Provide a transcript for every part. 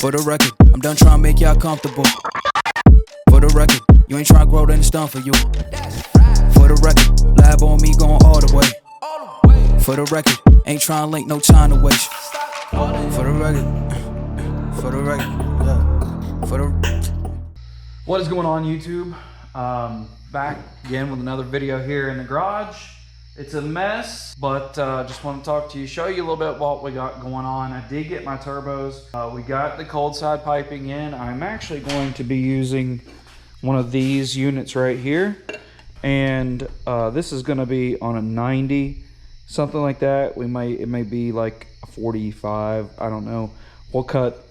For the record, I'm done trying to make y'all comfortable. For the record, you ain't trying to grow, then it's done for you. For the record, lab on me going all the way. For the record, ain't trying to link, no time to waste. For the record, for the record, yeah. For the. What is going on, YouTube? Back again with another video here in the garage. It's a mess, but just want to talk to you, show you a little bit what we got going on. I did get my turbos. We got the cold side piping in. I'm actually going to be using one of these units right here, and this is going to be on a 90, something like that. It may be like a 45. I don't know. We'll cut.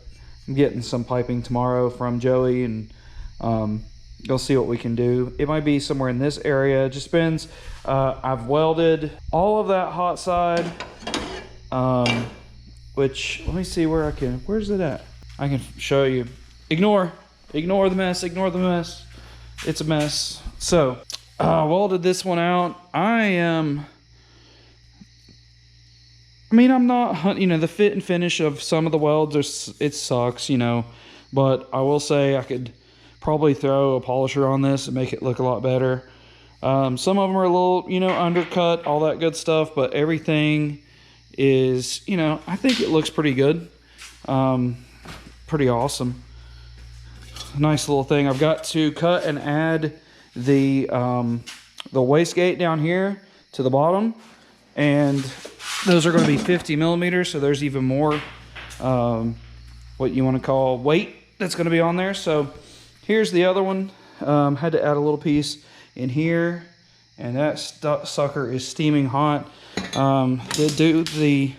I'm getting some piping tomorrow from Joey, and go see what we can do. It might be somewhere in this area. It just depends. I've welded all of that hot side, which, let me see where I can, where's it at? I can show you. Ignore the mess, ignore the mess. It's a mess. So, welded this one out. I'm not, the fit and finish of some of the welds, it sucks, but I will say I could probably throw a polisher on this and make it look a lot better. Some of them are a little, undercut, all that good stuff, but everything is, I think it looks pretty good. Pretty awesome. Nice little thing. I've got to cut and add the wastegate down here to the bottom, and those are going to be 50 millimeters, so there's even more, what you want to call weight that's going to be on there. So here's the other one. Had to add a little piece in here, and that sucker is steaming hot. Did do the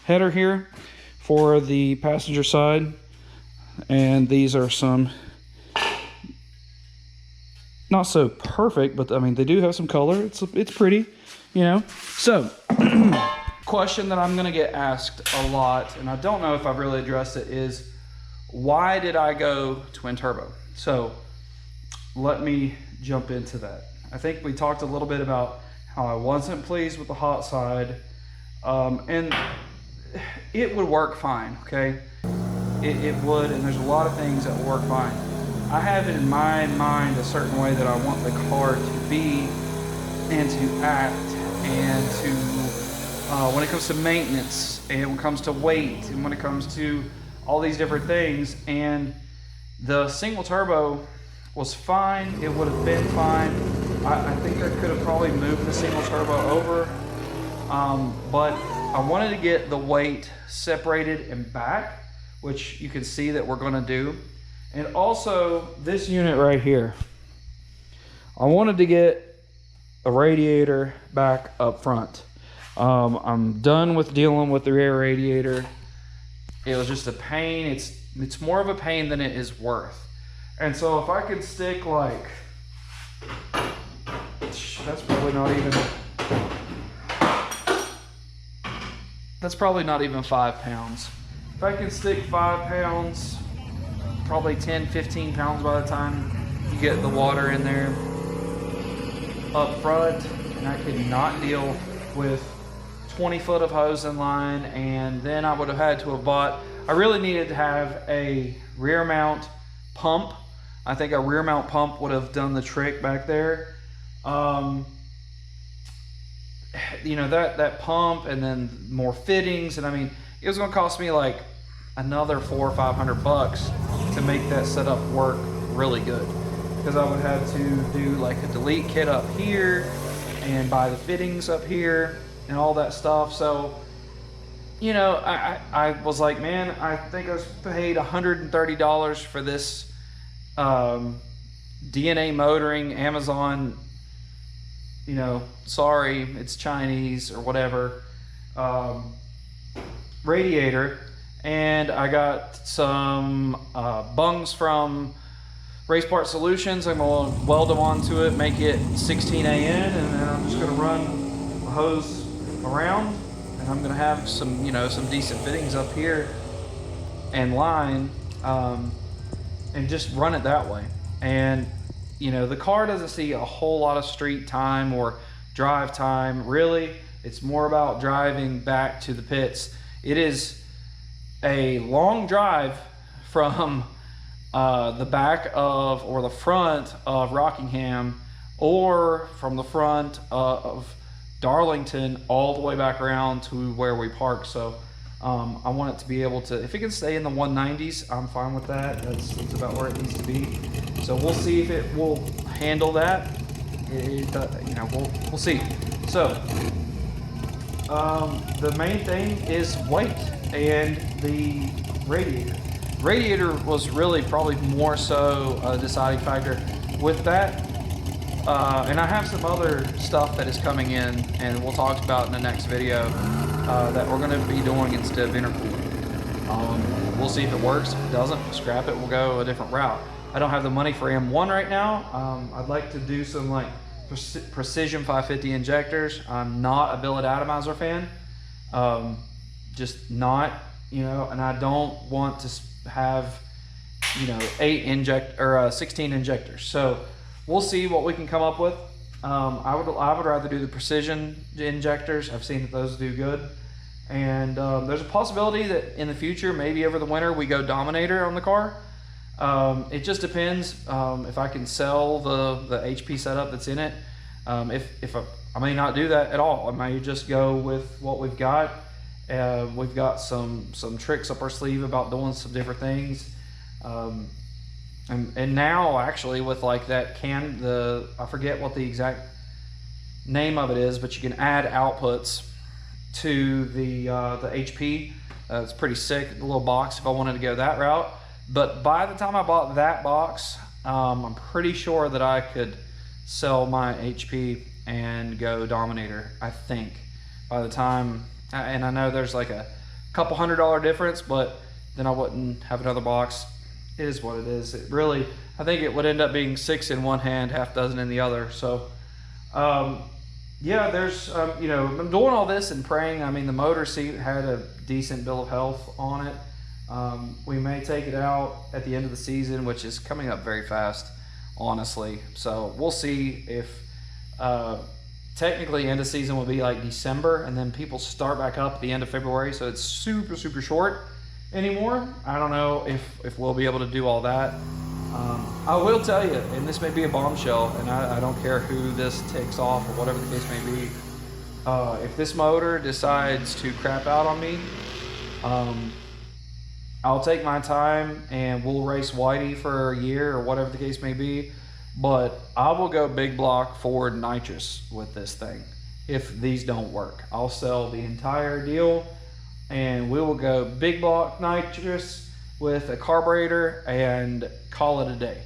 header here for the passenger side, and these are some not so perfect, but I mean they do have some color. It's pretty, So question that I'm gonna get asked a lot, and I don't know if I've really addressed it, is why did I go twin turbo? So let me jump into that. I think we talked a little bit about how I wasn't pleased with the hot side, and it would work fine, okay? It would, and there's a lot of things that work fine. I have in my mind a certain way that I want the car to be and to act, and to, when it comes to maintenance, and when it comes to weight, and when it comes to all these different things. And the single turbo was fine. It would have been fine. I think I could have probably moved the single turbo over, but I wanted to get the weight separated and back, which you can see that we're going to do. And also this unit right here, I wanted to get a radiator back up front. I'm done with dealing with the rear radiator. It was just a pain. It's more of a pain than it is worth. And so if I could stick like, that's probably not even 5 pounds. If I can stick 5 pounds, probably 10, 15 pounds by the time you get the water in there up front, and I could not deal with 20 foot of hose in line, and then I would have had to have bought, I really needed to have a rear mount pump. I think a rear mount pump would have done the trick back there. That pump, and then more fittings, and I mean, it was gonna cost me like another $400 or $500 to make that setup work really good, because I would have to do like a delete kit up here and buy the fittings up here and all that stuff. So I was like, man, I think I was paid $130 for this DNA motoring Amazon, sorry, it's Chinese or whatever, radiator. And I got some bungs from Race Part Solutions. I'm gonna weld them onto it, make it 16 AN, and then I'm just gonna run the hose around, and I'm gonna have some, some decent fittings up here and line, and just run it that way. And the car doesn't see a whole lot of street time or drive time, really. It's more about driving back to the pits. It is a long drive from the back of or the front of Rockingham, or from the front of Darlington all the way back around to where we park. So I want it to be able to, if it can stay in the 190s, I'm fine with that. That's about where it needs to be. So we'll see if it will handle that. We'll see. So the main thing is weight and the radiator. Radiator was really probably more so a deciding factor with that. And I have some other stuff that is coming in, and we'll talk about in the next video that we're going to be doing instead of intercooling. We'll see if it works. If it doesn't, scrap it. We'll go a different route. I don't have the money for M1 right now. I'd like to do some like precision 550 injectors. I'm not a billet atomizer fan. Just not, and I don't want to have, 16 injectors. So we'll see what we can come up with. I would rather do the precision injectors. I've seen that those do good. And there's a possibility that in the future, maybe over the winter, we go Dominator on the car. It just depends if I can sell the HP setup that's in it. I may not do that at all. I may just go with what we've got. We've got some tricks up our sleeve about doing some different things. And now actually with like that I forget what the exact name of it is, but you can add outputs to the HP. It's pretty sick, the little box, if I wanted to go that route. But by the time I bought that box, I'm pretty sure that I could sell my HP and go Dominator, I think. By the time, and I know there's like a couple $100 difference, but then I wouldn't have another box. It is what it is. It really, I think it would end up being 6 in one hand, half dozen in the other. So, yeah, there's, I'm doing all this and praying. I mean, the motor seat had a decent bill of health on it. We may take it out at the end of the season, which is coming up very fast, honestly. So we'll see if, technically end of season will be like December, and then people start back up at the end of February. So it's super, super short anymore. I don't know if we'll be able to do all that. I will tell you, and this may be a bombshell, and I don't care who this takes off or whatever the case may be. If this motor decides to crap out on me, I'll take my time and we'll race Whitey for a year or whatever the case may be. But I will go big block Ford nitrous with this thing if these don't work. I'll sell the entire deal and we will go big block nitrous with a carburetor and call it a day.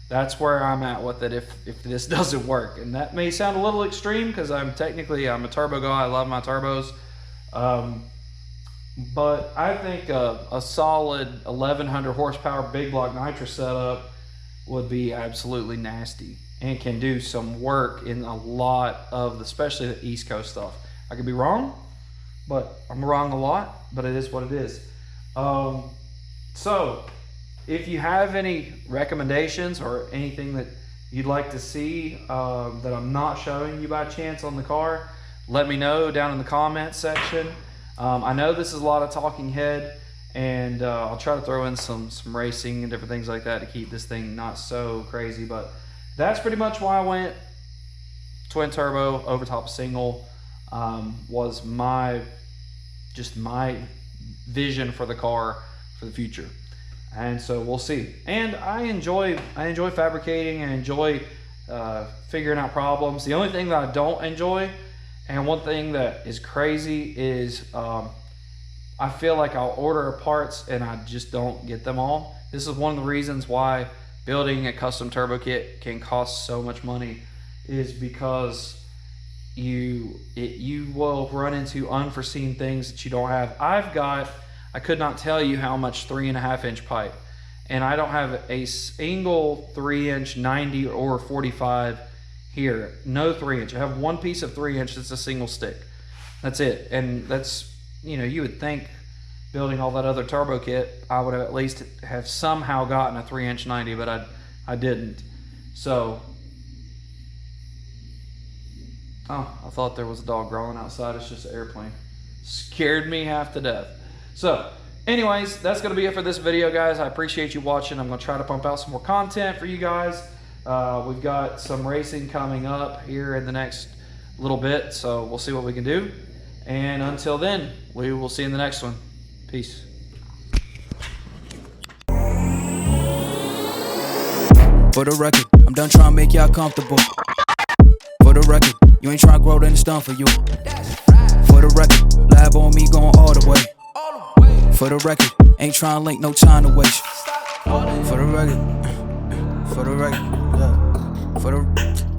That's where I'm at with it if this doesn't work. And that may sound a little extreme because I'm a turbo guy. I love my turbos. But I think a solid 1100 horsepower big block nitrous setup would be absolutely nasty and can do some work in a lot of, especially the East Coast stuff. I could be wrong, but I'm wrong a lot, but it is what it is. So if you have any recommendations or anything that you'd like to see that I'm not showing you by chance on the car, let me know down in the comments section. I know this is a lot of talking head, and I'll try to throw in some racing and different things like that to keep this thing not so crazy. But that's pretty much why I went twin turbo over top single. Was my vision for the car for the future, and so we'll see. And I enjoy fabricating and enjoy figuring out problems. The only thing that I don't enjoy, and one thing that is crazy, is I feel like I'll order parts and I just don't get them all. This is one of the reasons why building a custom turbo kit can cost so much money, is because you will run into unforeseen things that you don't have. I could not tell you how much 3.5 inch pipe, and I don't have a single 3-inch 90 or 45 here. No 3-inch. I have one piece of 3-inch that's a single stick. That's it. And that's, you would think building all that other turbo kit, I would have at least have somehow gotten a 3-inch 90, but I didn't. So, oh, I thought there was a dog growling outside. It's just an airplane. Scared me half to death. So Anyways, that's going to be it for this video, guys. I appreciate you watching. I'm going to try to pump out some more content for you guys. We've got some racing coming up here in the next little bit, so we'll see what we can do. And until then, we will see you in the next one. Peace. For the record, I'm done trying to make y'all comfortable. For the record, you ain't trying to grow, then it's done for you. For the record, lab on me going all the way. For the record, ain't trying to link, no time to waste. For the record, yeah. For the